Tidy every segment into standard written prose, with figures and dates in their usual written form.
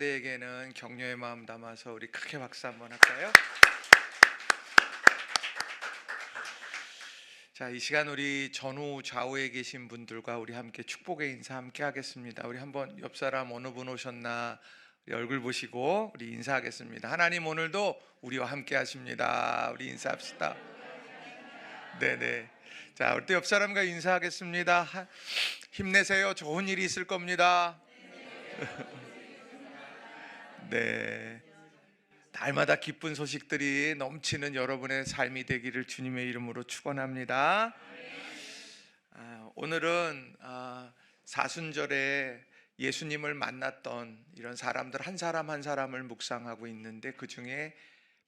상대에게는 격려의 마음 담아서 우리 크게 박수 한번 할까요? 자, 이 시간 우리 전후 좌우에 계신 분들과 우리 함께 축복의 인사 함께 하겠습니다. 우리 한번 옆 사람 어느 분 오셨나 우리 얼굴 보시고 우리 인사하겠습니다. 하나님 오늘도 우리와 함께 하십니다. 우리 인사합시다. 네네. 자, 우리 또 옆 사람과 인사하겠습니다. 힘내세요. 좋은 일이 있을 겁니다. 네. 날마다 기쁜 소식들이 넘치는 여러분의 삶이 되기를 주님의 이름으로 축원합니다. 오늘은 사순절에 예수님을 만났던 이런 사람들 한 사람 한 사람을 묵상하고 있는데 그 중에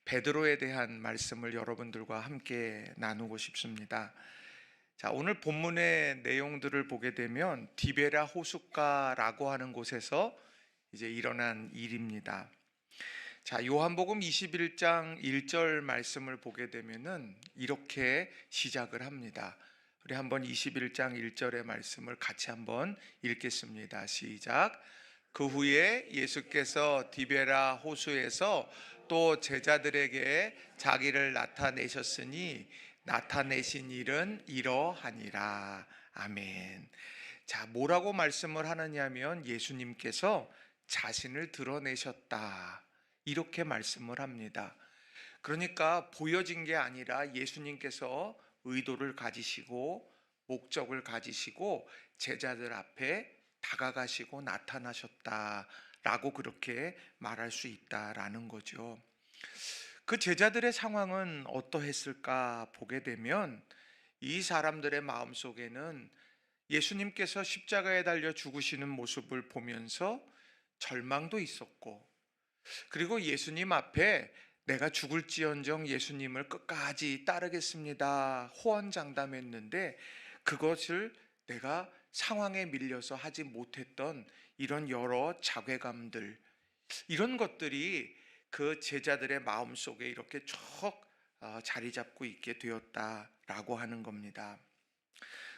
베드로에 대한 말씀을 여러분들과 함께 나누고 싶습니다. 자, 오늘 본문의 내용들을 보게 되면 디베라 호숫가라고 하는 곳에서 이제 일어난 일입니다. 자, 요한복음 21장 1절 말씀을 보게 되면은 이렇게 시작을 합니다. 우리 한번 21장 1절의 말씀을 같이 한번 읽겠습니다. 시작. 그 후에 예수께서 디베라 호수에서 또 제자들에게 자기를 나타내셨으니 나타내신 일은 이러하니라. 아멘. 자, 뭐라고 말씀을 하느냐면 예수님께서 자신을 드러내셨다, 이렇게 말씀을 합니다. 그러니까 보여진 게 아니라 예수님께서 의도를 가지시고 목적을 가지시고 제자들 앞에 다가가시고 나타나셨다라고 그렇게 말할 수 있다라는 거죠. 그 제자들의 상황은 어떠했을까 보게 되면 이 사람들의 마음속에는 예수님께서 십자가에 달려 죽으시는 모습을 보면서 절망도 있었고, 그리고 예수님 앞에 내가 죽을지언정 예수님을 끝까지 따르겠습니다 호언장담했는데 그것을 내가 상황에 밀려서 하지 못했던 이런 여러 자괴감들, 이런 것들이 그 제자들의 마음속에 이렇게 쭉 자리 잡고 있게 되었다라고 하는 겁니다.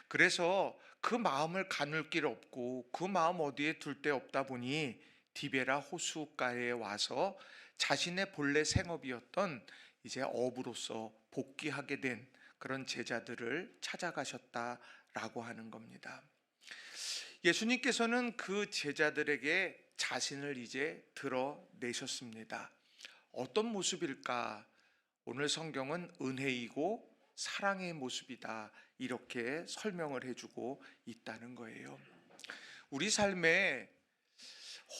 그래서 그 마음을 가눌 길 없고 그 마음 어디에 둘 데 없다 보니 디베라 호수가에 와서 자신의 본래 생업이었던 이제 어부로서 복귀하게 된 그런 제자들을 찾아가셨다라고 하는 겁니다. 예수님께서는 그 제자들에게 자신을 이제 드러내셨습니다. 어떤 모습일까? 오늘 성경은 은혜이고 사랑의 모습이다, 이렇게 설명을 해주고 있다는 거예요. 우리 삶에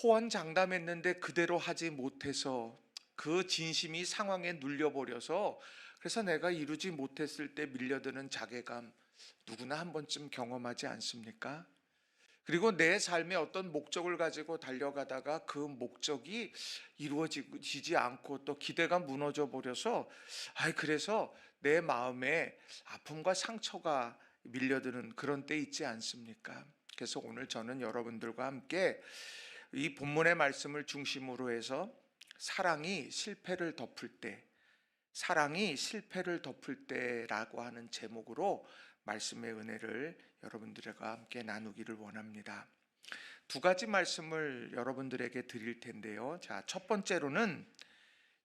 호언장담했는데 그대로 하지 못해서 그 진심이 상황에 눌려버려서 그래서 내가 이루지 못했을 때 밀려드는 자괴감, 누구나 한 번쯤 경험하지 않습니까? 그리고 내 삶에 어떤 목적을 가지고 달려가다가 그 목적이 이루어지지 않고 또 기대가 무너져 버려서 그래서 내 마음에 아픔과 상처가 밀려드는 그런 때 있지 않습니까? 그래서 오늘 저는 여러분들과 함께 이 본문의 말씀을 중심으로 해서 사랑이 실패를 덮을 때, 사랑이 실패를 덮을 때라고 하는 제목으로 말씀의 은혜를 여러분들과 함께 나누기를 원합니다. 두 가지 말씀을 여러분들에게 드릴 텐데요. 자, 첫 번째로는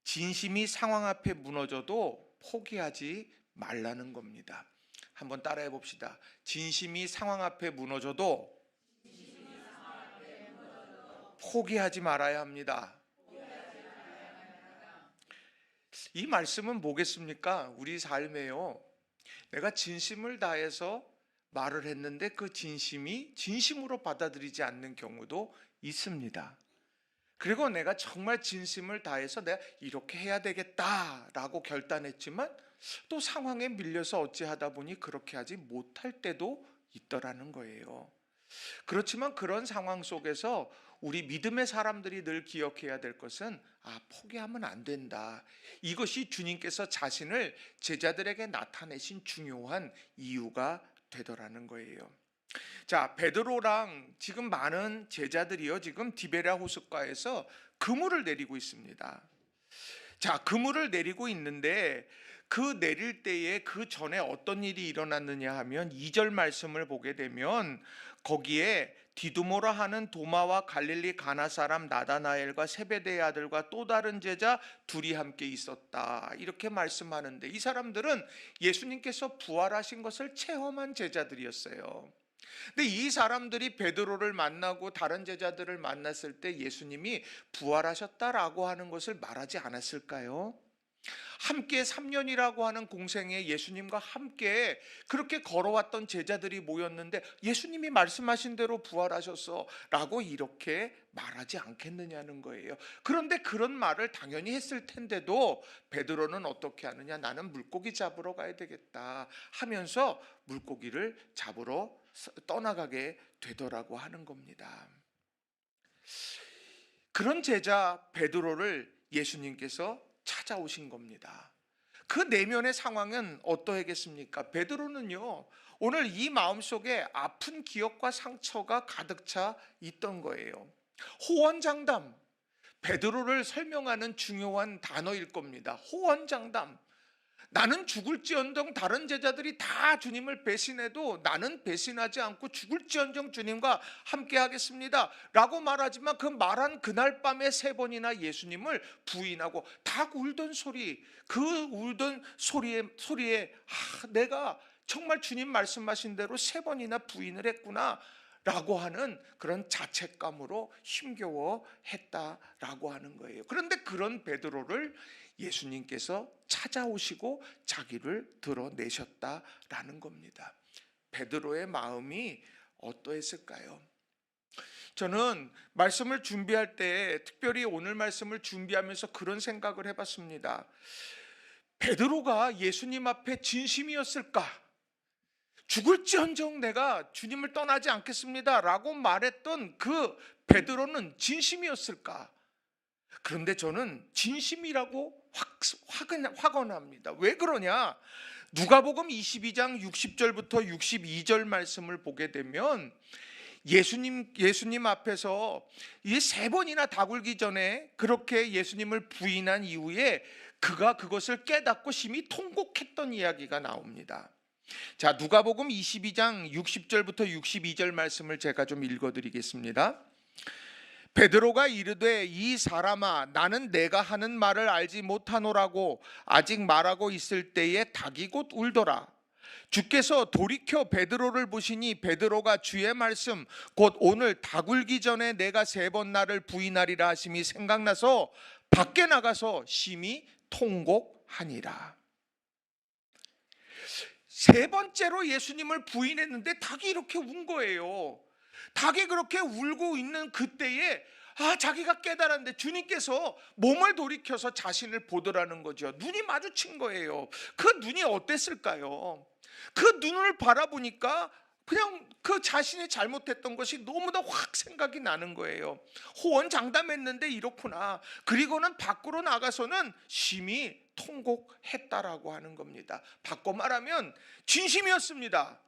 진심이 상황 앞에 무너져도 포기하지 말라는 겁니다. 한번 따라해 봅시다. 진심이 상황 앞에 무너져도 포기하지 말아야 합니다. 이 말씀은 뭐겠습니까? 우리 삶에요, 내가 진심을 다해서 말을 했는데 그 진심이 진심으로 받아들이지 않는 경우도 있습니다. 그리고 내가 정말 진심을 다해서 내가 이렇게 해야 되겠다라고 결단했지만 또 상황에 밀려서 어찌하다 보니 그렇게 하지 못할 때도 있더라는 거예요. 그렇지만 그런 상황 속에서 우리 믿음의 사람들이 늘 기억해야 될 것은 포기하면 안 된다. 이것이 주님께서 자신을 제자들에게 나타내신 중요한 이유가 되더라는 거예요. 자, 베드로랑 지금 많은 제자들이요, 지금 디베랴 호숫가에서 그물을 내리고 있습니다. 자, 그물을 내리고 있는데 그 내릴 때에 그 전에 어떤 일이 일어났느냐 하면 2절 말씀을 보게 되면 거기에 디두모라 하는 도마와 갈릴리 가나 사람 나다나엘과 세베대의 아들과 또 다른 제자 둘이 함께 있었다, 이렇게 말씀하는데, 이 사람들은 예수님께서 부활하신 것을 체험한 제자들이었어요. 근데 이 사람들이 베드로를 만나고 다른 제자들을 만났을 때 예수님이 부활하셨다라고 하는 것을 말하지 않았을까요? 함께 3년이라고 하는 공생에 예수님과 함께 그렇게 걸어왔던 제자들이 모였는데 예수님이 말씀하신 대로 부활하셨어 라고 이렇게 말하지 않겠느냐는 거예요. 그런데 그런 말을 당연히 했을 텐데도 베드로는 어떻게 하느냐, 나는 물고기 잡으러 가야 되겠다 하면서 물고기를 잡으러 떠나가게 되더라고 하는 겁니다. 그런 제자 베드로를 예수님께서 찾아오신 겁니다. 그 내면의 상황은 어떠하겠습니까? 베드로는요, 오늘 이 마음속에 아픈 기억과 상처가 가득 차 있던 거예요. 호언장담, 베드로를 설명하는 중요한 단어일 겁니다. 호언장담. 나는 죽을지언정 다른 제자들이 다 주님을 배신해도 나는 배신하지 않고 죽을지언정 주님과 함께 하겠습니다 라고 말하지만, 그 말한 그날 밤에 3번이나 예수님을 부인하고 다 울던 소리, 그 울던 소리에 내가 정말 주님 말씀하신 대로 3번이나 부인을 했구나 라고 하는 그런 자책감으로 힘겨워 했다라고 하는 거예요. 그런데 그런 베드로를 예수님께서 찾아오시고 자기를 드러내셨다라는 겁니다. 베드로의 마음이 어떠했을까요? 저는 말씀을 준비할 때, 특별히 오늘 말씀을 준비하면서 그런 생각을 해봤습니다. 베드로가 예수님 앞에 진심이었을까? 죽을지언정 내가 주님을 떠나지 않겠습니다 라고 말했던 그 베드로는 진심이었을까? 그런데 저는 진심이라고 확언합니다. 왜 그러냐? 누가복음 22장 60절부터 62절 말씀을 보게 되면 예수님 앞에서 이 3번이나 다 굴기 전에 그렇게 예수님을 부인한 이후에 그가 그것을 깨닫고 심히 통곡했던 이야기가 나옵니다. 자, 누가복음 22장 60절부터 62절 말씀을 제가 좀 읽어드리겠습니다. 베드로가 이르되 이 사람아, 나는 내가 하는 말을 알지 못하노라고 아직 말하고 있을 때에 닭이 곧 울더라. 주께서 돌이켜 베드로를 보시니 베드로가 주의 말씀 곧 오늘 닭 울기 전에 내가 3번 나를 부인하리라 하심이 생각나서 밖에 나가서 심히 통곡하니라. 3번째로 예수님을 부인했는데 닭이 이렇게 운 거예요. 닭이 그렇게 울고 있는 그때에 자기가 깨달았는데 주님께서 몸을 돌이켜서 자신을 보더라는 거죠. 눈이 마주친 거예요. 그 눈이 어땠을까요? 그 눈을 바라보니까 그냥 그 자신이 잘못했던 것이 너무나 확 생각이 나는 거예요. 호언장담했는데 이렇구나. 그리고는 밖으로 나가서는 심히 통곡했다라고 하는 겁니다. 바꿔 말하면 진심이었습니다.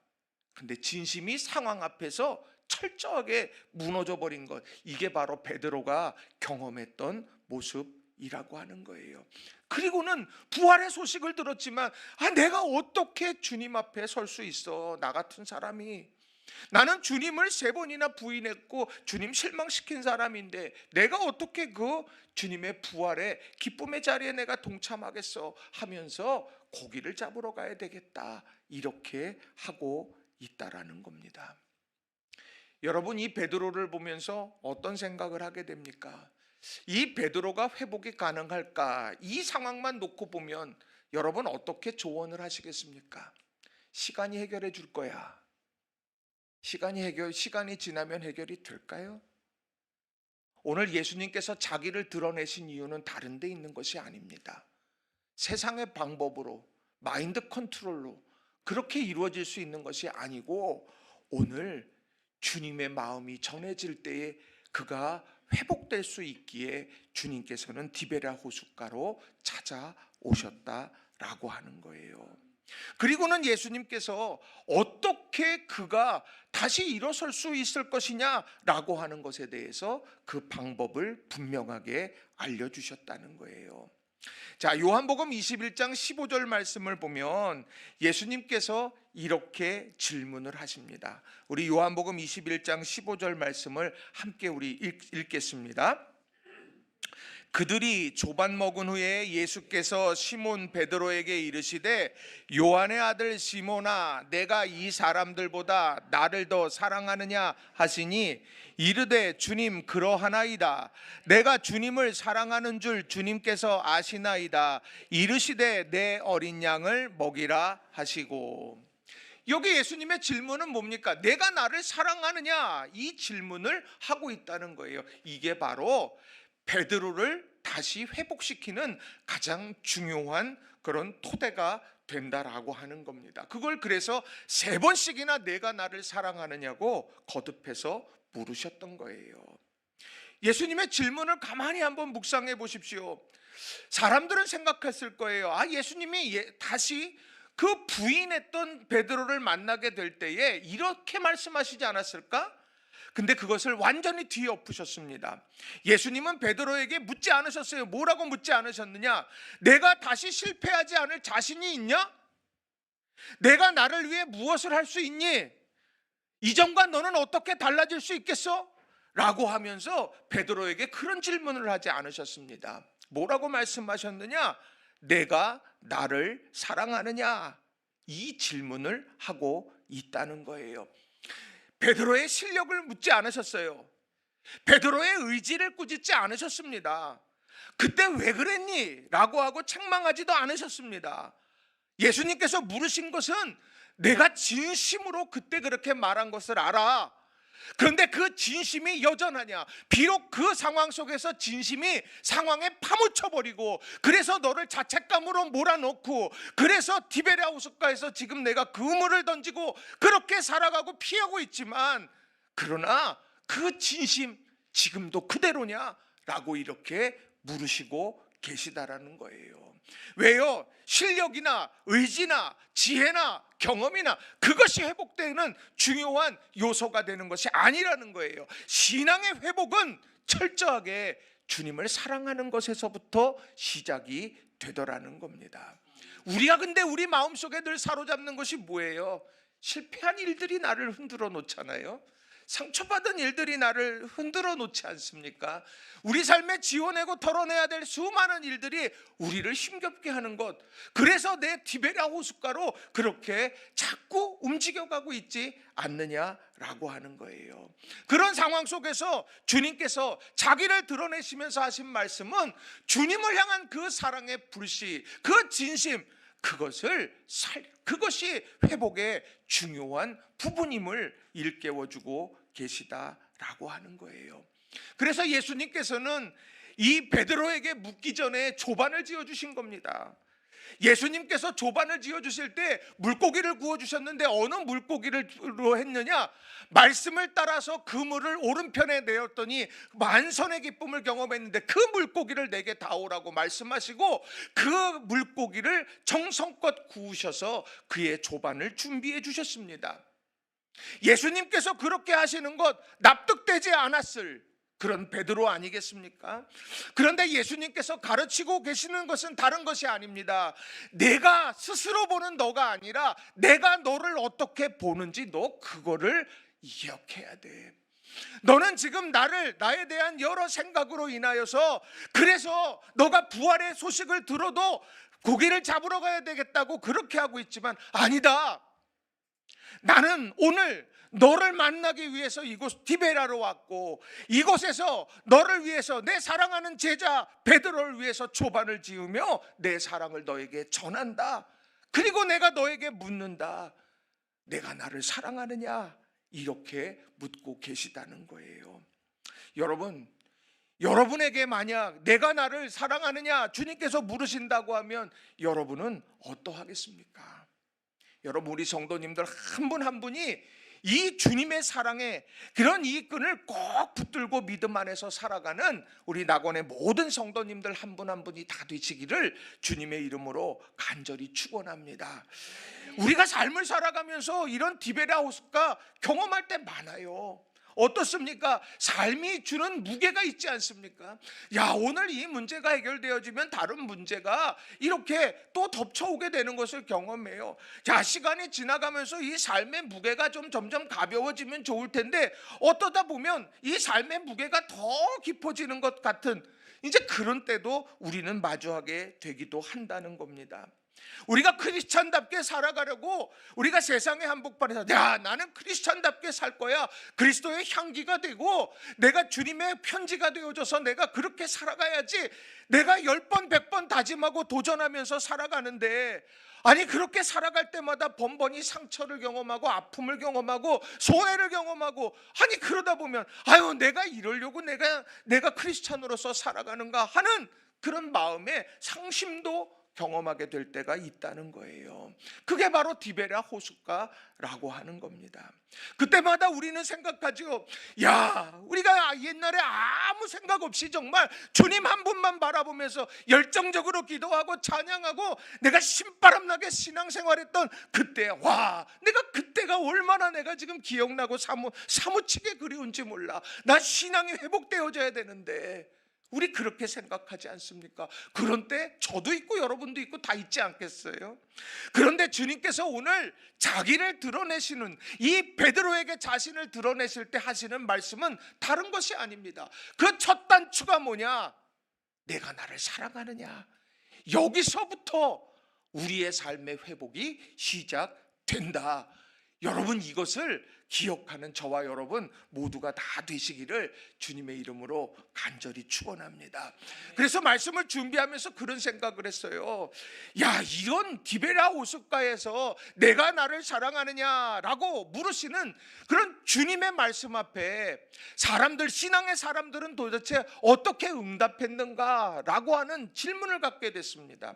근데 진심이 상황 앞에서 철저하게 무너져 버린 것, 이게 바로 베드로가 경험했던 모습이라고 하는 거예요. 그리고는 부활의 소식을 들었지만 내가 어떻게 주님 앞에 설 수 있어? 나 같은 사람이. 나는 주님을 3번이나 부인했고 주님 실망시킨 사람인데 내가 어떻게 그 주님의 부활의 기쁨의 자리에 내가 동참하겠어 하면서 고기를 잡으러 가야 되겠다, 이렇게 하고 있다라는 겁니다. 여러분, 이 베드로를 보면서 어떤 생각을 하게 됩니까? 이 베드로가 회복이 가능할까? 이 상황만 놓고 보면 여러분 어떻게 조언을 하시겠습니까? 시간이 해결해 줄 거야. 시간이 지나면 해결이 될까요? 오늘 예수님께서 자기를 드러내신 이유는 다른 데 있는 것이 아닙니다. 세상의 방법으로, 마인드 컨트롤로 그렇게 이루어질 수 있는 것이 아니고, 오늘 주님의 마음이 전해질 때에 그가 회복될 수 있기에 주님께서는 디베랴 호숫가로 찾아오셨다라고 하는 거예요. 그리고는 예수님께서 어떻게 그가 다시 일어설 수 있을 것이냐라고 하는 것에 대해서 그 방법을 분명하게 알려주셨다는 거예요. 자, 요한복음 21장 15절 말씀을 보면 예수님께서 이렇게 질문을 하십니다. 우리 요한복음 21장 15절 말씀을 함께 우리 읽겠습니다. 그들이 조반 먹은 후에 예수께서 시몬 베드로에게 이르시되 요한의 아들 시몬아 내가 이 사람들보다 나를 더 사랑하느냐 하시니 이르되 주님 그러하나이다. 내가 주님을 사랑하는 줄 주님께서 아시나이다. 이르시되 내 어린 양을 먹이라 하시고. 여기 예수님의 질문은 뭡니까? 내가 나를 사랑하느냐? 이 질문을 하고 있다는 거예요. 이게 바로 베드로를 다시 회복시키는 가장 중요한 그런 토대가 된다라고 하는 겁니다. 그걸 그래서 3번씩이나 내가 나를 사랑하느냐고 거듭해서 물으셨던 거예요. 예수님의 질문을 가만히 한번 묵상해 보십시오. 사람들은 생각했을 거예요. 예수님이 다시 그 부인했던 베드로를 만나게 될 때에 이렇게 말씀하시지 않았을까? 근데 그것을 완전히 뒤엎으셨습니다. 예수님은 베드로에게 묻지 않으셨어요. 뭐라고 묻지 않으셨느냐? 내가 다시 실패하지 않을 자신이 있냐? 내가 나를 위해 무엇을 할 수 있니? 이전과 너는 어떻게 달라질 수 있겠어? 라고 하면서 베드로에게 그런 질문을 하지 않으셨습니다. 뭐라고 말씀하셨느냐? 내가 나를 사랑하느냐? 이 질문을 하고 있다는 거예요. 베드로의 실력을 묻지 않으셨어요. 베드로의 의지를 꾸짖지 않으셨습니다. 그때 왜 그랬니? 라고 하고 책망하지도 않으셨습니다. 예수님께서 물으신 것은 내가 진심으로 그때 그렇게 말한 것을 알아. 그런데 그 진심이 여전하냐? 비록 그 상황 속에서 진심이 상황에 파묻혀버리고 그래서 너를 자책감으로 몰아넣고 그래서 디베랴 호숫가에서 지금 내가 그물을 던지고 그렇게 살아가고 피하고 있지만 그러나 그 진심 지금도 그대로냐? 라고 이렇게 물으시고 계시다라는 거예요. 왜요? 실력이나 의지나 지혜나 경험이나 그것이 회복되는 중요한 요소가 되는 것이 아니라는 거예요. 신앙의 회복은 철저하게 주님을 사랑하는 것에서부터 시작이 되더라는 겁니다. 우리가 근데 우리 마음속에 늘 사로잡는 것이 뭐예요? 실패한 일들이 나를 흔들어 놓잖아요. 상처받은 일들이 나를 흔들어 놓지 않습니까? 우리 삶에 지워내고 털어내야 될 수많은 일들이 우리를 힘겹게 하는 것, 그래서 내 디베랴 호숫가로 그렇게 자꾸 움직여가고 있지 않느냐라고 하는 거예요. 그런 상황 속에서 주님께서 자기를 드러내시면서 하신 말씀은 주님을 향한 그 사랑의 불씨, 그 진심, 그것이 회복의 중요한 부분임을 일깨워주고 계시다라고 하는 거예요. 그래서 예수님께서는 이 베드로에게 묻기 전에 조반을 지어주신 겁니다. 예수님께서 조반을 지어주실 때 물고기를 구워주셨는데 어느 물고기로 했느냐? 말씀을 따라서 그물을 오른편에 내었더니 만선의 기쁨을 경험했는데 그 물고기를 내게 다오라고 말씀하시고 그 물고기를 정성껏 구우셔서 그의 조반을 준비해 주셨습니다. 예수님께서 그렇게 하시는 것 납득되지 않았을 그런 베드로 아니겠습니까? 그런데 예수님께서 가르치고 계시는 것은 다른 것이 아닙니다. 내가 스스로 보는 너가 아니라 내가 너를 어떻게 보는지 너 그거를 기억해야 돼. 너는 지금 나에 대한 여러 생각으로 인하여서 그래서 너가 부활의 소식을 들어도 고기를 잡으러 가야 되겠다고 그렇게 하고 있지만 아니다. 나는 오늘 너를 만나기 위해서 이곳 디베랴로 왔고 이곳에서 너를 위해서 내 사랑하는 제자 베드로를 위해서 조반을 지으며 내 사랑을 너에게 전한다. 그리고 내가 너에게 묻는다. 내가 나를 사랑하느냐? 이렇게 묻고 계시다는 거예요. 여러분에게 만약 내가 나를 사랑하느냐 주님께서 물으신다고 하면 여러분은 어떠하겠습니까? 여러분, 우리 성도님들 한 분 한 분이 이 주님의 사랑에 그런 이 끈을 꼭 붙들고 믿음 안에서 살아가는 우리 낙원의 모든 성도님들 한 분 한 분이 다 되시기를 주님의 이름으로 간절히 축원합니다. 우리가 삶을 살아가면서 이런 디베랴 호숫가 경험할 때 많아요. 어떻습니까? 삶이 주는 무게가 있지 않습니까? 야, 오늘 이 문제가 해결되어지면 다른 문제가 이렇게 또 덮쳐오게 되는 것을 경험해요. 자, 시간이 지나가면서 이 삶의 무게가 좀 점점 가벼워지면 좋을 텐데 어떠다 보면 이 삶의 무게가 더 깊어지는 것 같은 이제 그런 때도 우리는 마주하게 되기도 한다는 겁니다. 우리가 크리스찬답게 살아가려고 우리가 세상의 한복판에서 야, 나는 크리스찬답게 살 거야, 그리스도의 향기가 되고 내가 주님의 편지가 되어줘서 내가 그렇게 살아가야지, 내가 10번 100번 다짐하고 도전하면서 살아가는데, 아니 그렇게 살아갈 때마다 번번이 상처를 경험하고 아픔을 경험하고 손해를 경험하고, 아니 그러다 보면 아유, 내가 이러려고 내가 크리스찬으로서 살아가는가 하는 그런 마음의 상심도 경험하게 될 때가 있다는 거예요. 그게 바로 디베랴 호숫가라고 하는 겁니다. 그때마다 우리는 생각하죠. 야, 우리가 옛날에 아무 생각 없이 정말 주님 한 분만 바라보면서 열정적으로 기도하고 찬양하고 내가 신바람나게 신앙생활했던 그때, 와, 내가 그때가 얼마나 내가 지금 기억나고 사무치게 그리운지 몰라. 나 신앙이 회복되어져야 되는데, 우리 그렇게 생각하지 않습니까? 그런 때 저도 있고 여러분도 있고 다 있지 않겠어요? 그런데 주님께서 오늘 자기를 드러내시는, 이 베드로에게 자신을 드러내실 때 하시는 말씀은 다른 것이 아닙니다. 그 첫 단추가 뭐냐? 내가 나를 사랑하느냐? 여기서부터 우리의 삶의 회복이 시작된다. 여러분, 이것을 기억하는 저와 여러분 모두가 다 되시기를 주님의 이름으로 간절히 축원합니다. 그래서 말씀을 준비하면서 그런 생각을 했어요. 야, 이런 디베랴 호숫가에서 내가 나를 사랑하느냐라고 물으시는 그런 주님의 말씀 앞에 사람들, 신앙의 사람들은 도대체 어떻게 응답했는가라고 하는 질문을 갖게 됐습니다.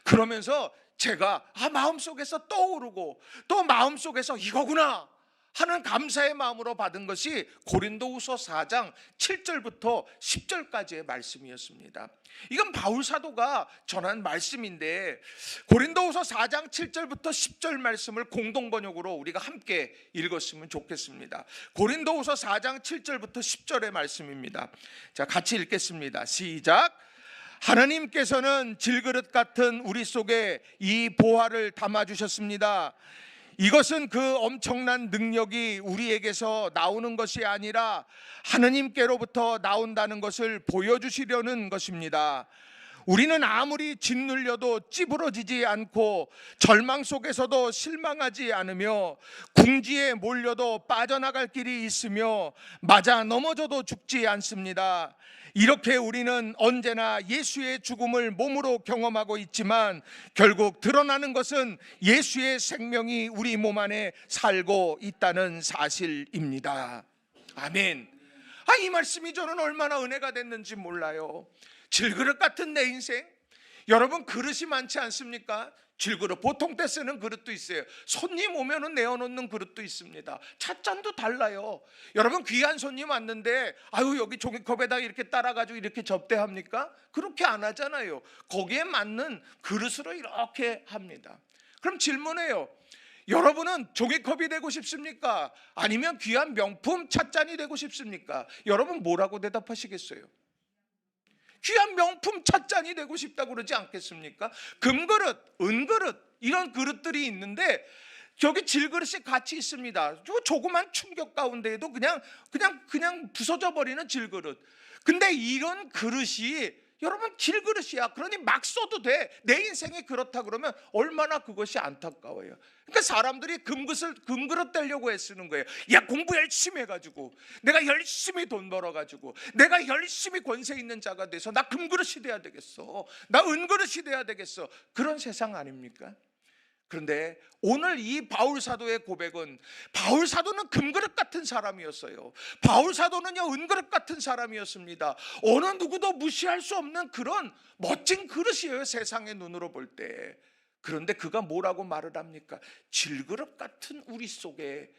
그러면서 제가 마음속에서 떠오르고 또 마음속에서 이거구나 하는 감사의 마음으로 받은 것이 고린도후서 4장 7절부터 10절까지의 말씀이었습니다. 이건 바울 사도가 전한 말씀인데 고린도후서 4장 7절부터 10절 말씀을 공동 번역으로 우리가 함께 읽었으면 좋겠습니다. 고린도후서 4장 7절부터 10절의 말씀입니다. 자, 같이 읽겠습니다. 시작. 하나님께서는 질그릇 같은 우리 속에 이 보화를 담아주셨습니다. 이것은 그 엄청난 능력이 우리에게서 나오는 것이 아니라 하느님께로부터 나온다는 것을 보여주시려는 것입니다. 우리는 아무리 짓눌려도 찌부러지지 않고 절망 속에서도 실망하지 않으며 궁지에 몰려도 빠져나갈 길이 있으며 맞아 넘어져도 죽지 않습니다. 이렇게 우리는 언제나 예수의 죽음을 몸으로 경험하고 있지만 결국 드러나는 것은 예수의 생명이 우리 몸 안에 살고 있다는 사실입니다. 아멘. 이 말씀이 저는 얼마나 은혜가 됐는지 몰라요. 질그릇 같은 내 인생, 여러분 그릇이 많지 않습니까? 질그릇, 보통 때 쓰는 그릇도 있어요. 손님 오면은 내어놓는 그릇도 있습니다. 찻잔도 달라요. 여러분 귀한 손님 왔는데 아유 여기 종이컵에다 이렇게 따라가지고 이렇게 접대합니까? 그렇게 안 하잖아요. 거기에 맞는 그릇으로 이렇게 합니다. 그럼 질문해요. 여러분은 종이컵이 되고 싶습니까? 아니면 귀한 명품 찻잔이 되고 싶습니까? 여러분 뭐라고 대답하시겠어요? 귀한 명품 찻잔이 되고 싶다고 그러지 않겠습니까? 금그릇, 은그릇 이런 그릇들이 있는데 저기 질그릇이 같이 있습니다. 조그만 충격 가운데에도 그냥 부서져 버리는 질그릇. 근데 이런 그릇이 여러분 질그릇이야. 그러니 막 써도 돼. 내 인생이 그렇다 그러면 얼마나 그것이 안타까워요. 그러니까 사람들이 금그릇 되려고 애쓰는 거예요. 야, 공부 열심히 해가지고 내가 열심히 돈 벌어가지고 내가 열심히 권세 있는 자가 돼서 나 금그릇이 돼야 되겠어. 나 은그릇이 돼야 되겠어. 그런 세상 아닙니까? 그런데 오늘 이 바울 사도의 고백은, 바울 사도는 금그릇 같은 사람이었어요. 바울 사도는요 은그릇 같은 사람이었습니다. 어느 누구도 무시할 수 없는 그런 멋진 그릇이에요, 세상의 눈으로 볼 때. 그런데 그가 뭐라고 말을 합니까? 질그릇 같은 우리 속에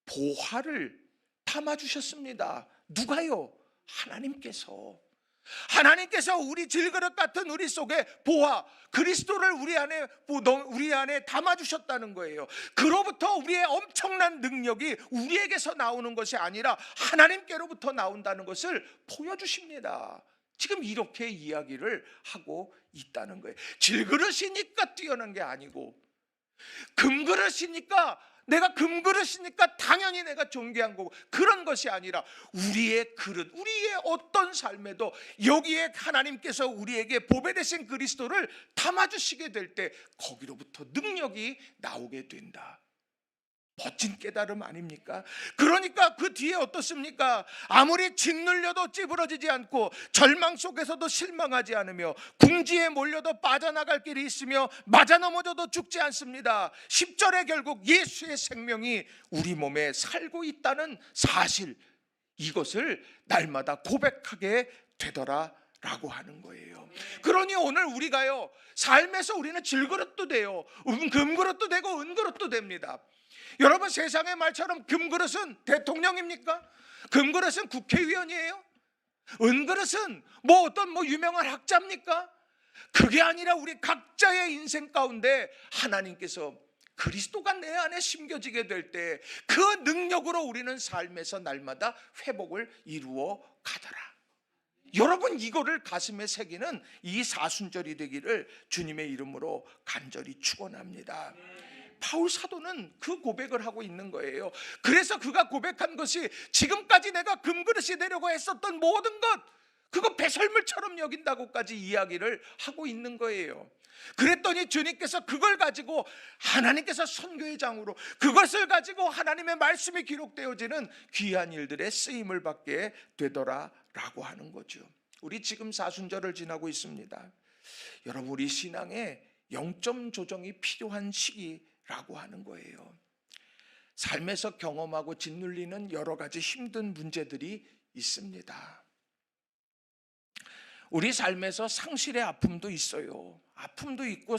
보화를 담아주셨습니다. 누가요? 하나님께서. 하나님께서 우리 질그릇 같은 우리 속에 보화 그리스도를 우리 안에 담아주셨다는 거예요. 그로부터 우리의 엄청난 능력이 우리에게서 나오는 것이 아니라 하나님께로부터 나온다는 것을 보여주십니다. 지금 이렇게 이야기를 하고 있다는 거예요. 질그릇이니까 뛰어난 게 아니고, 금그릇이니까 내가 금그릇이니까 당연히 내가 존귀한 거고, 그런 것이 아니라 우리의 그릇, 우리의 어떤 삶에도 여기에 하나님께서 우리에게 보배되신 그리스도를 담아주시게 될 때 거기로부터 능력이 나오게 된다. 멋진 깨달음 아닙니까? 그러니까 그 뒤에 어떻습니까? 아무리 짓눌려도 찌부러지지 않고 절망 속에서도 실망하지 않으며 궁지에 몰려도 빠져나갈 길이 있으며 맞아 넘어져도 죽지 않습니다. 10절에 결국 예수의 생명이 우리 몸에 살고 있다는 사실, 이것을 날마다 고백하게 되더라 라고 하는 거예요. 그러니 오늘 우리가요, 삶에서 우리는 질그릇도 돼요, 금그릇도 되고 은그릇도 됩니다. 여러분, 세상의 말처럼 금그릇은 대통령입니까? 금그릇은 국회의원이에요? 은그릇은 어떤 유명한 학자입니까? 그게 아니라 우리 각자의 인생 가운데 하나님께서 그리스도가 내 안에 심겨지게 될 때 그 능력으로 우리는 삶에서 날마다 회복을 이루어 가더라. 여러분, 이거를 가슴에 새기는 이 사순절이 되기를 주님의 이름으로 간절히 축원합니다. 바울 사도는 그 고백을 하고 있는 거예요. 그래서 그가 고백한 것이 지금까지 내가 금그릇이 되려고 했었던 모든 것, 그거 배설물처럼 여긴다고까지 이야기를 하고 있는 거예요. 그랬더니 주님께서 그걸 가지고 하나님께서 선교의 장으로, 그것을 가지고 하나님의 말씀이 기록되어지는 귀한 일들의 쓰임을 받게 되더라 라고 하는 거죠. 우리 지금 사순절을 지나고 있습니다. 여러분, 우리 신앙에 영점 조정이 필요한 시기라고 하는 거예요. 삶에서 경험하고 짓눌리는 여러 가지 힘든 문제들이 있습니다. 우리 삶에서 상실의 아픔도 있어요. 아픔도 있고,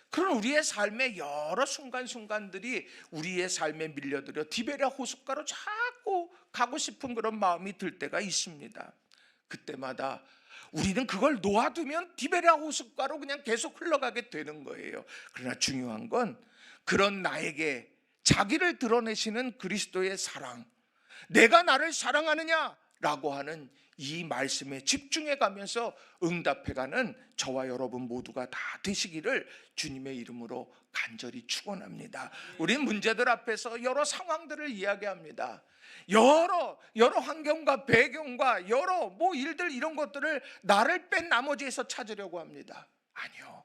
그런 우리의 삶의 여러 순간순간들이 우리의 삶에 밀려들어 디베랴 호숫가로 자꾸 가고 싶은 그런 마음이 들 때가 있습니다. 그때마다 우리는 그걸 놓아두면 디베랴 호숫가로 그냥 계속 흘러가게 되는 거예요. 그러나 중요한 건 그런 나에게 자기를 드러내시는 그리스도의 사랑, 내가 나를 사랑하느냐라고 하는 이 말씀에 집중해 가면서 응답해가는 저와 여러분 모두가 다 되시기를 주님의 이름으로 간절히 축원합니다. 우리는 문제들 앞에서 여러 상황들을 이야기합니다. 여러 환경과 배경과 여러 일들, 이런 것들을 나를 뺀 나머지에서 찾으려고 합니다. 아니요,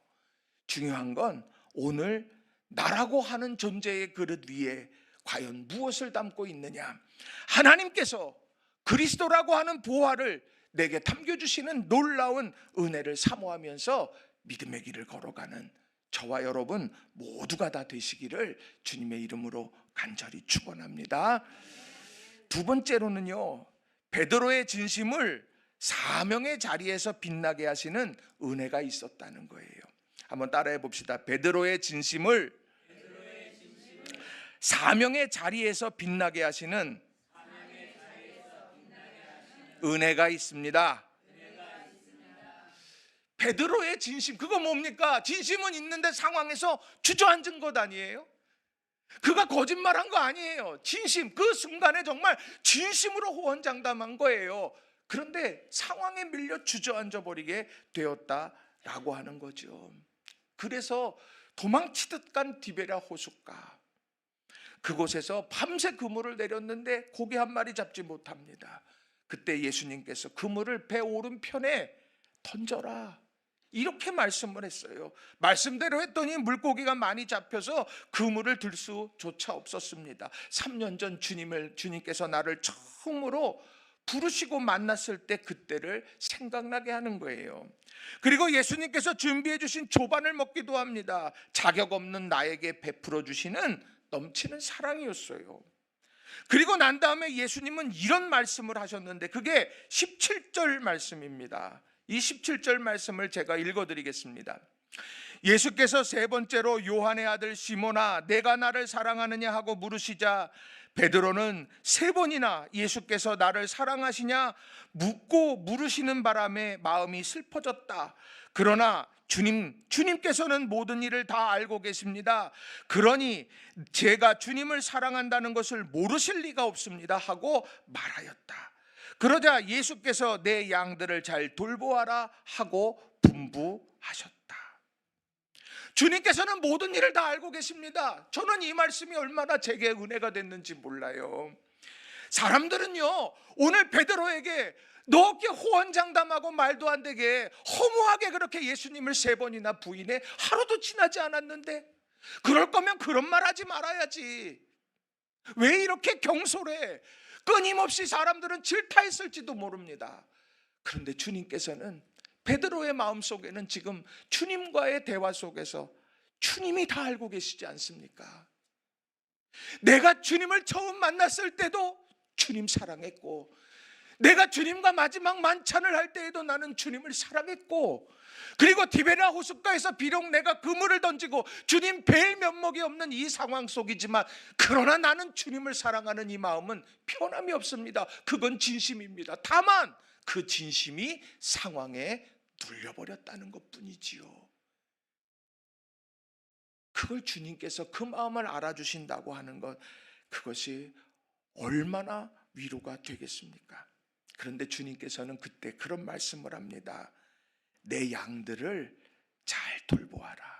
중요한 건 오늘 나라고 하는 존재의 그릇 위에 과연 무엇을 담고 있느냐. 하나님께서 그리스도라고 하는 보화를 내게 담겨주시는 놀라운 은혜를 사모하면서 믿음의 길을 걸어가는 저와 여러분 모두가 다 되시기를 주님의 이름으로 간절히 축원합니다. 두 번째로는요, 베드로의 진심을 사명의 자리에서 빛나게 하시는 은혜가 있었다는 거예요. 한번 따라해 봅시다. 베드로의 진심을 사명의 자리에서 빛나게 하시는 은혜가 있습니다. 베드로의 진심, 그거 뭡니까? 진심은 있는데 상황에서 주저앉은 것 아니에요? 그가 거짓말한 거 아니에요. 진심, 그 순간에 정말 진심으로 호언장담한 거예요. 그런데 상황에 밀려 주저앉아 버리게 되었다라고 하는 거죠. 그래서 도망치듯 간 디베랴 호숫가, 그곳에서 밤새 그물을 내렸는데 고기 한 마리 잡지 못합니다. 그때 예수님께서 그물을 배 오른편에 던져라, 이렇게 말씀을 했어요. 말씀대로 했더니 물고기가 많이 잡혀서 그물을 들 수조차 없었습니다. 3년 전 주님께서 나를 처음으로 부르시고 만났을 때 그때를 생각나게 하는 거예요. 그리고 예수님께서 준비해 주신 조반을 먹기도 합니다. 자격 없는 나에게 베풀어 주시는 넘치는 사랑이었어요. 그리고 난 다음에 예수님은 이런 말씀을 하셨는데, 그게 17절 말씀입니다. 이 17절 말씀을 제가 읽어드리겠습니다. 예수께서 세 번째로 요한의 아들 시몬아, 내가 나를 사랑하느냐 하고 물으시자 베드로는 3번이나 예수께서 나를 사랑하시냐 묻고 물으시는 바람에 마음이 슬퍼졌다. 그러나 주님께서는 모든 일을 다 알고 계십니다. 그러니 제가 주님을 사랑한다는 것을 모르실 리가 없습니다 하고 말하였다. 그러자 예수께서 내 양들을 잘 돌보아라 하고 분부하셨다. 주님께서는 모든 일을 다 알고 계십니다. 저는 이 말씀이 얼마나 제게 은혜가 됐는지 몰라요. 사람들은요, 오늘 베드로에게 너 이렇게 호언장담하고 말도 안 되게 허무하게 그렇게 예수님을 3번이나 부인해. 하루도 지나지 않았는데 그럴 거면 그런 말 하지 말아야지. 왜 이렇게 경솔해? 끊임없이 사람들은 질타했을지도 모릅니다. 그런데 주님께서는 베드로의 마음속에는 지금 주님과의 대화 속에서 주님이 다 알고 계시지 않습니까? 내가 주님을 처음 만났을 때도 주님 사랑했고, 내가 주님과 마지막 만찬을 할 때에도 나는 주님을 사랑했고, 그리고 디베라 호숫가에서 비록 내가 그물을 던지고 주님 뵐 면목이 없는 이 상황 속이지만, 그러나 나는 주님을 사랑하는 이 마음은 변함이 없습니다. 그건 진심입니다. 다만 그 진심이 상황에 눌려버렸다는 것뿐이지요. 그걸 주님께서 그 마음을 알아주신다고 하는 것, 그것이 얼마나 위로가 되겠습니까? 그런데 주님께서는 그때 그런 말씀을 합니다. 내 양들을 잘 돌보아라.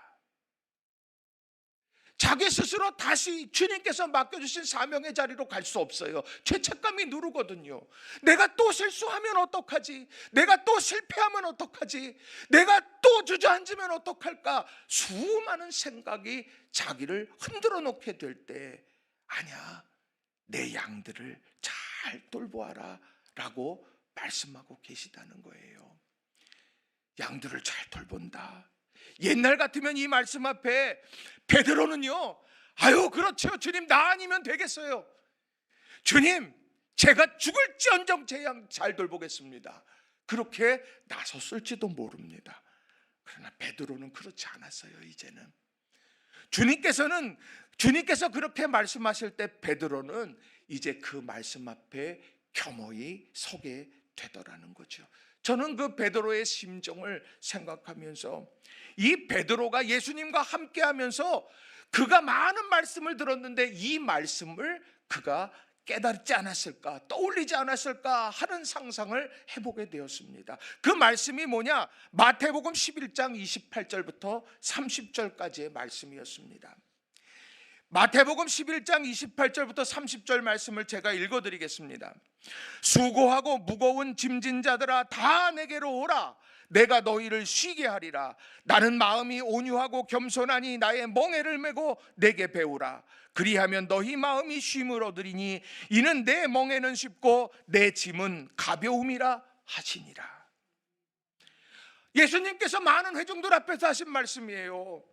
자기 스스로 다시 주님께서 맡겨주신 사명의 자리로 갈 수 없어요. 죄책감이 누르거든요. 내가 또 실수하면 어떡하지? 내가 또 실패하면 어떡하지? 내가 또 주저앉으면 어떡할까? 수많은 생각이 자기를 흔들어 놓게 될 때, 아니야, 내 양들을 잘 돌보아라 라고 말씀하고 계시다는 거예요. 양들을 잘 돌본다. 옛날 같으면 이 말씀 앞에 베드로는요, 아유 그렇죠 주님, 나 아니면 되겠어요. 주님, 제가 죽을지언정 제 양 잘 돌보겠습니다. 그렇게 나섰을지도 모릅니다. 그러나 베드로는 그렇지 않았어요. 이제는 주님께서 그렇게 말씀하실 때 베드로는 이제 그 말씀 앞에 겸허히 서게 되더라는 거죠. 저는 그 베드로의 심정을 생각하면서, 이 베드로가 예수님과 함께 하면서 그가 많은 말씀을 들었는데 이 말씀을 그가 깨닫지 않았을까, 떠올리지 않았을까 하는 상상을 해보게 되었습니다. 그 말씀이 뭐냐? 마태복음 11장 28절부터 30절까지의 말씀이었습니다. 마태복음 11장 28절부터 30절 말씀을 제가 읽어드리겠습니다. 수고하고 무거운 짐진 자들아 다 내게로 오라. 내가 너희를 쉬게 하리라. 나는 마음이 온유하고 겸손하니 나의 멍에를 메고 내게 배우라. 그리하면 너희 마음이 쉼을 얻으리니 이는 내 멍에는 쉽고 내 짐은 가벼움이라 하시니라. 예수님께서 많은 회중들 앞에서 하신 말씀이에요.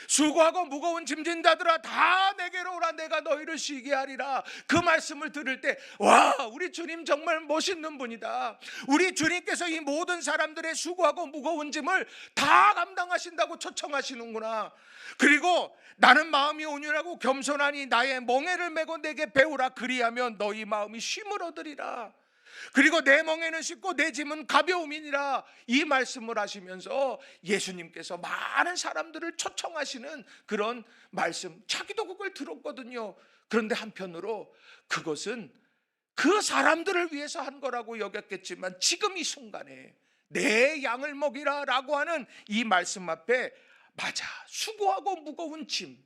수고하고 무거운 짐진 자들아 다 내게로 오라. 내가 너희를 쉬게 하리라. 그 말씀을 들을 때, 와, 우리 주님 정말 멋있는 분이다. 우리 주님께서 이 모든 사람들의 수고하고 무거운 짐을 다 감당하신다고 초청하시는구나. 그리고 나는 마음이 온유하고 겸손하니 나의 멍에를 메고 내게 배우라. 그리하면 너희 마음이 쉼을 얻으리라. 그리고 내 멍에는 쉽고 내 짐은 가벼움이니라. 이 말씀을 하시면서 예수님께서 많은 사람들을 초청하시는 그런 말씀, 자기도 그걸 들었거든요. 그런데 한편으로 그것은 그 사람들을 위해서 한 거라고 여겼겠지만, 지금 이 순간에 내 양을 먹이라 라고 하는 이 말씀 앞에, 맞아, 수고하고 무거운 짐,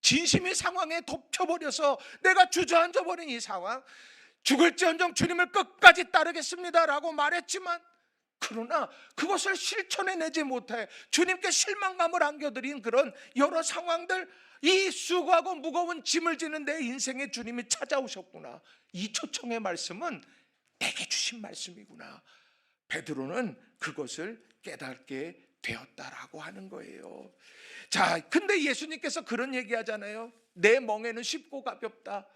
진심이 상황에 덮쳐버려서 내가 주저앉아버린 이 상황, 죽을지언정 주님을 끝까지 따르겠습니다 라고 말했지만, 그러나 그것을 실천해내지 못해 주님께 실망감을 안겨드린 그런 여러 상황들, 이 수고하고 무거운 짐을 지는 내 인생에 주님이 찾아오셨구나. 이 초청의 말씀은 내게 주신 말씀이구나. 베드로는 그것을 깨닫게 되었다라고 하는 거예요. 자, 근데 예수님께서 그런 얘기 하잖아요. 내 멍에는 쉽고 가볍다.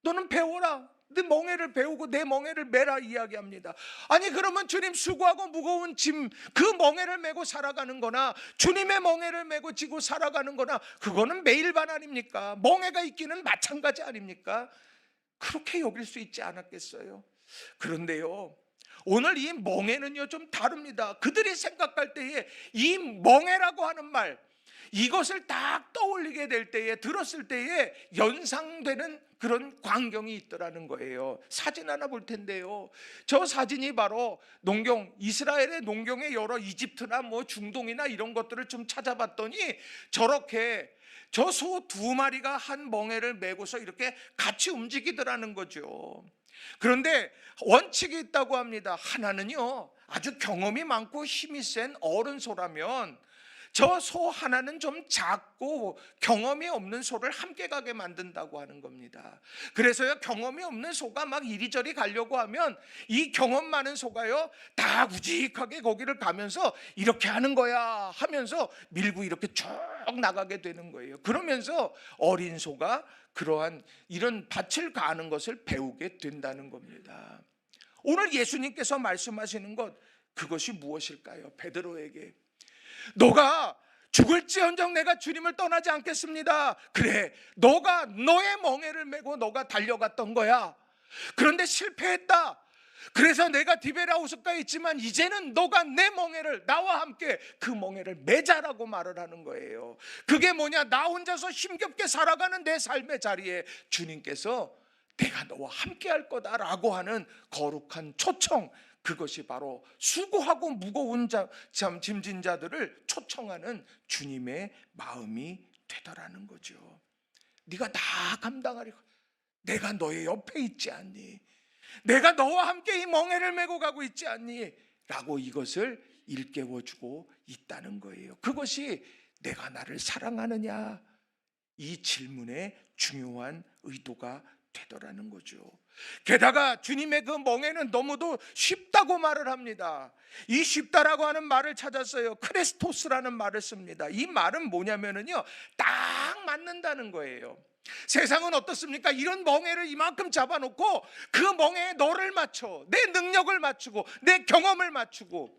너는 배워라. 내 멍에를 배우고 내 멍에를 매라 이야기합니다. 아니 그러면 주님 수고하고 무거운 짐 그 멍에를 메고 살아가는 거나 주님의 멍에를 메고 지고 살아가는 거나 그거는 매일반 아닙니까? 멍에가 있기는 마찬가지 아닙니까? 그렇게 여길 수 있지 않았겠어요? 그런데요, 오늘 이 멍에는요 좀 다릅니다. 그들이 생각할 때에 이 멍에라고 하는 말, 이것을 딱 떠올리게 될 때에, 들었을 때에 연상되는 그런 광경이 있더라는 거예요. 사진 하나 볼 텐데요, 저 사진이 바로 농경, 이스라엘의 농경의 여러 이집트나 뭐 중동이나 이런 것들을 좀 찾아봤더니 저렇게 저 소 2마리가 한 멍에를 메고서 이렇게 같이 움직이더라는 거죠. 그런데 원칙이 있다고 합니다. 하나는요 아주 경험이 많고 힘이 센 어른 소라면 저 소 하나는 좀 작고 경험이 없는 소를 함께 가게 만든다고 하는 겁니다. 그래서요 경험이 없는 소가 막 이리저리 가려고 하면 이 경험 많은 소가요 다 우직하게 거기를 가면서 이렇게 하는 거야 하면서 밀고 이렇게 쭉 나가게 되는 거예요. 그러면서 어린 소가 그러한 이런 밭을 가는 것을 배우게 된다는 겁니다. 오늘 예수님께서 말씀하시는 것, 그것이 무엇일까요? 베드로에게 너가 죽을지언정 내가 주님을 떠나지 않겠습니다. 그래, 너가 너의 멍에를 메고 너가 달려갔던 거야. 그런데 실패했다. 그래서 내가 디베라 호숫가에 있지만 이제는 너가 내 멍에를, 나와 함께 그 멍에를 매자라고 말을 하는 거예요. 그게 뭐냐? 나 혼자서 힘겹게 살아가는 내 삶의 자리에 주님께서 내가 너와 함께 할 거다라고 하는 거룩한 초청, 그것이 바로 수고하고 무거운 짐진 자들을 초청하는 주님의 마음이 되더라는 거죠. 네가 다 감당하리라. 내가 너의 옆에 있지 않니? 내가 너와 함께 이 멍에를 메고 가고 있지 않니? 라고 이것을 일깨워주고 있다는 거예요. 그것이 내가 나를 사랑하느냐? 이 질문의 중요한 의도가 되더라는 거죠. 게다가 주님의 그 멍에는 너무도 쉽다고 말을 합니다. 이 쉽다라고 하는 말을 찾았어요. 크레스토스라는 말을 씁니다. 이 말은 뭐냐면요 딱 맞는다는 거예요. 세상은 어떻습니까? 이런 멍에를 이만큼 잡아놓고 그 멍에에 너를 맞춰, 내 능력을 맞추고 내 경험을 맞추고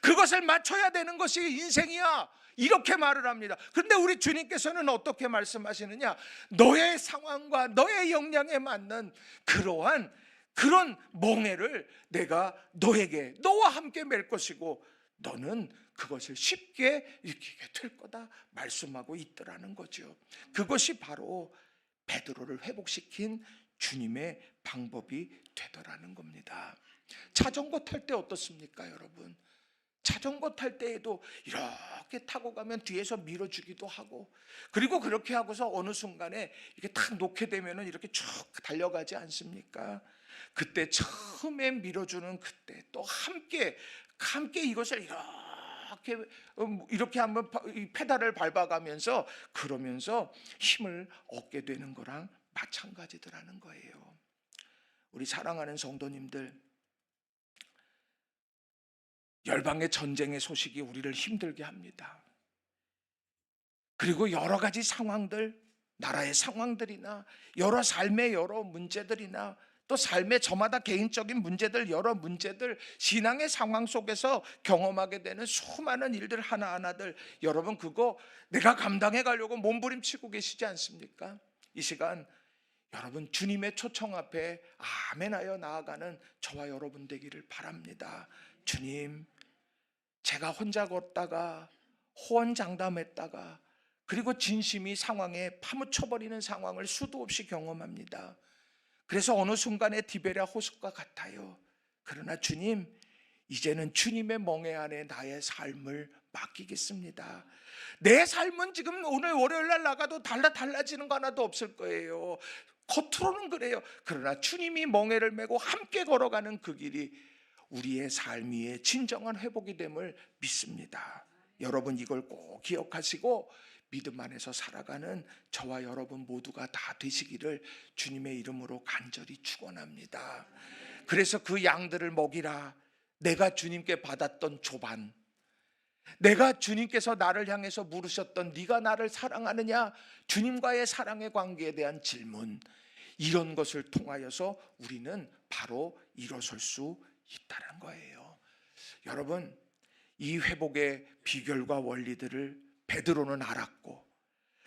그것을 맞춰야 되는 것이 인생이야, 이렇게 말을 합니다. 그런데 우리 주님께서는 어떻게 말씀하시느냐? 너의 상황과 너의 역량에 맞는 그런 멍에를 내가 너에게, 너와 함께 맬 것이고 너는 그것을 쉽게 익히게 될 거다 말씀하고 있더라는 거죠. 그것이 바로 베드로를 회복시킨 주님의 방법이 되더라는 겁니다. 자전거 탈 때 어떻습니까, 여러분? 자전거 탈 때에도 이렇게 타고 가면 뒤에서 밀어주기도 하고, 그리고 그렇게 하고서 어느 순간에 이렇게 탁 놓게 되면은 이렇게 쭉 달려가지 않습니까? 그때 처음에 밀어주는 그때 또 함께 이것을 이렇게 한번 이 페달을 밟아가면서 그러면서 힘을 얻게 되는 거랑 마찬가지더라는 거예요. 우리 사랑하는 성도님들, 열방의 전쟁의 소식이 우리를 힘들게 합니다. 그리고 여러 가지 상황들, 나라의 상황들이나 여러 삶의 여러 문제들이나 또 삶의 저마다 개인적인 문제들, 여러 문제들, 신앙의 상황 속에서 경험하게 되는 수많은 일들 하나하나들, 여러분 그거 내가 감당해 가려고 몸부림치고 계시지 않습니까? 이 시간 여러분 주님의 초청 앞에 아멘하여 나아가는 저와 여러분 되기를 바랍니다. 주님, 제가 혼자 걷다가 호언장담했다가 그리고 진심이 상황에 파묻혀버리는 상황을 수도 없이 경험합니다. 그래서 어느 순간에 디베랴 호숫가 같아요. 그러나 주님, 이제는 주님의 멍에 안에 나의 삶을 맡기겠습니다. 내 삶은 지금 오늘 월요일 날 나가도 달라지는 거 하나도 없을 거예요. 겉으로는 그래요. 그러나 주님이 멍에를 메고 함께 걸어가는 그 길이 우리의 삶 위에 진정한 회복이 됨을 믿습니다. 여러분 이걸 꼭 기억하시고 믿음 안에서 살아가는 저와 여러분 모두가 다 되시기를 주님의 이름으로 간절히 축원합니다. 그래서 그 양들을 먹이라. 내가 주님께 받았던 조반, 내가 주님께서 나를 향해서 물으셨던 네가 나를 사랑하느냐, 주님과의 사랑의 관계에 대한 질문, 이런 것을 통하여서 우리는 바로 일어설 수 있다는 거예요. 여러분, 이 회복의 비결과 원리들을 베드로는 알았고,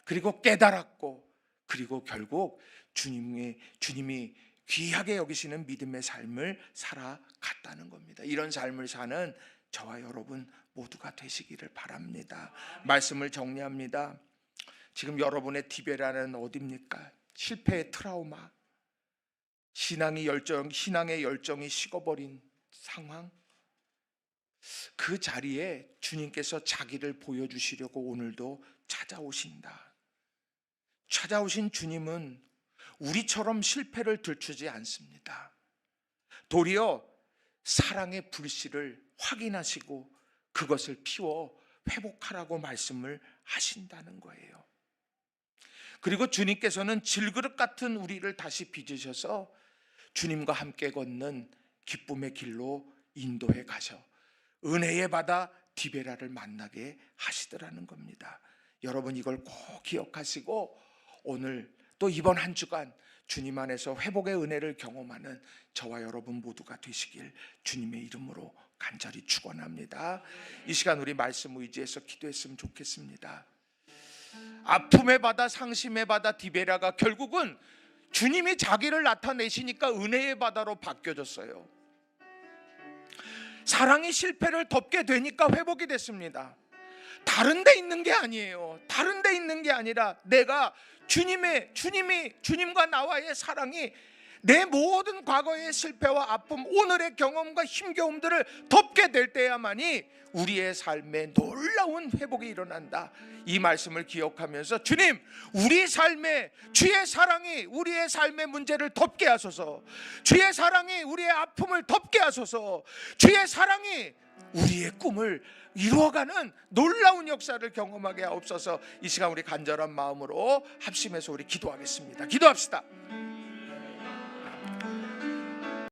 그리고 깨달았고, 그리고 결국 주님이 귀하게 여기시는 믿음의 삶을 살아갔다는 겁니다. 이런 삶을 사는 저와 여러분 모두가 되시기를 바랍니다. 말씀을 정리합니다. 지금 여러분의 디베라는 어디입니까? 실패의 트라우마, 신앙의 열정이 식어버린 상황, 그 자리에 주님께서 자기를 보여주시려고 오늘도 찾아오신다. 찾아오신 주님은 우리처럼 실패를 들추지 않습니다. 도리어 사랑의 불씨를 확인하시고 그것을 피워 회복하라고 말씀을 하신다는 거예요. 그리고 주님께서는 질그릇 같은 우리를 다시 빚으셔서 주님과 함께 걷는 기쁨의 길로 인도해 가셔 은혜의 바다 디베라를 만나게 하시더라는 겁니다. 여러분, 이걸 꼭 기억하시고 오늘 또 이번 한 주간 주님 안에서 회복의 은혜를 경험하는 저와 여러분 모두가 되시길 주님의 이름으로 간절히 축원합니다. 이 시간 우리 말씀 의지해서 기도했으면 좋겠습니다. 아픔의 바다, 상심의 바다 디베라가 결국은 주님이 자기를 나타내시니까 은혜의 바다로 바뀌어졌어요. 사랑이 실패를 덮게 되니까 회복이 됐습니다. 다른 데 있는 게 아니에요. 다른 데 있는 게 아니라 내가 주님과 나와의 사랑이 내 모든 과거의 실패와 아픔, 오늘의 경험과 힘겨움들을 덮게 될 때야만이 우리의 삶에 놀라운 회복이 일어난다. 이 말씀을 기억하면서 주님, 우리 삶에 주의 사랑이 우리의 삶의 문제를 덮게 하소서. 주의 사랑이 우리의 아픔을 덮게 하소서. 주의 사랑이 우리의 꿈을 이루어가는 놀라운 역사를 경험하게 하옵소서. 이 시간 우리 간절한 마음으로 합심해서 우리 기도하겠습니다. 기도합시다.